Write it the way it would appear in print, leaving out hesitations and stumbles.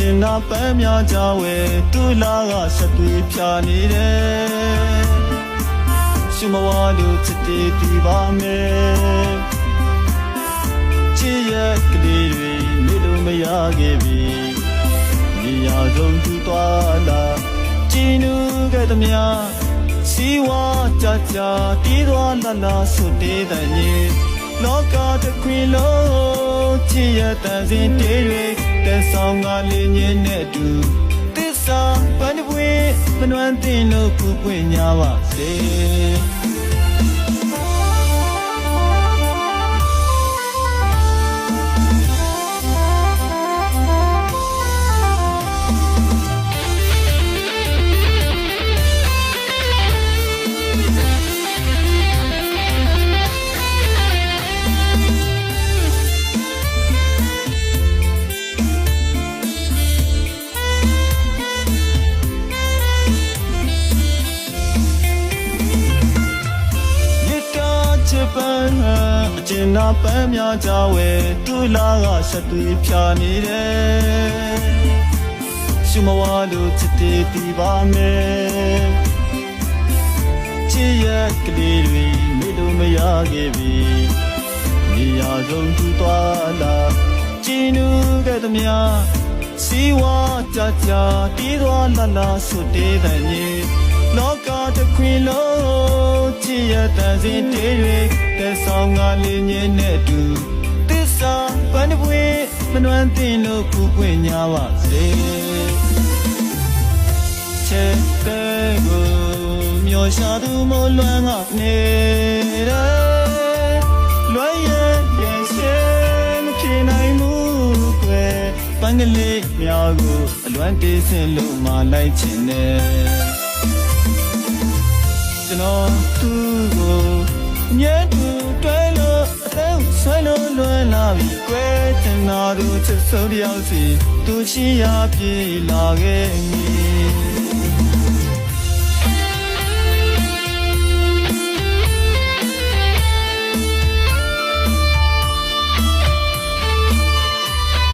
ကျင်နာပန်းများကြဝဲတူလာကဆက်တွေဖြာနေတယ်ရှုမဝါလို့ချစ်တေးပြီးပါမယ်ချစ်ရဲ့ကလေးတွေနေလို့မရခဲ့ပြီနေရာဆုံးသူသွားလာကြည်နူးခဲ့သမျှစီဝါကြကြတီးသွားလာလာဆွတေးတဲ့ရေလောကတစ်ခွင်လုံးချစ်ရဲ့တန်စင်တေးတွေတက်ဆောင်ကလေးညင်းနဲ့တူသစ္စာပန်းပွေမနှွမ်းတင်လို့ခုပွင့်ညာပါစေအကျဉ်းနာပန်းများကြဝဲတူလာကဆက်တွေဖြာနေတယ်ရှုမဝါလို့ချစ်တေးပြီးပါမယ်ချစ်ရဲ့ကလေးတွေနေလို့မရခဲ့ပြီနေရာဆုံးသူသွားလာကြည်နူးခဲ့သမျှစီဝါကြကြတီးသွားလာလာဆွတေးတဲ့ရေလောကတစ်ခွင်လုံးချစ်ရဲ့တန်စင်တေးတွေတက်ဆောင်ကလေးညင်းနဲ့တူသစ္စာပန်းပွေမနှွမ်းတင်လို့ခုပွင့်ညာပါစေချစ်တဲ့ကိုမျောရှာသူမလွမ်းကနေတယ်လွမ်းရဲ့ရင်ရှင်းမဖြစ်နိုင်ဘူးကွယ်ပန်းကလေးများကိုအလွမ်းတေးစင်လို့မှလိုက်ချင်တယ်ကျွန်တော်သူ့ကိုမြဲတူတွဲလို့အသက်ဆွဲလို့လွယ်လာပြီကွယ်တင်နာသူချစ်ဆုံးတယောက်စီသူရှိရပြေလာခဲ့မည်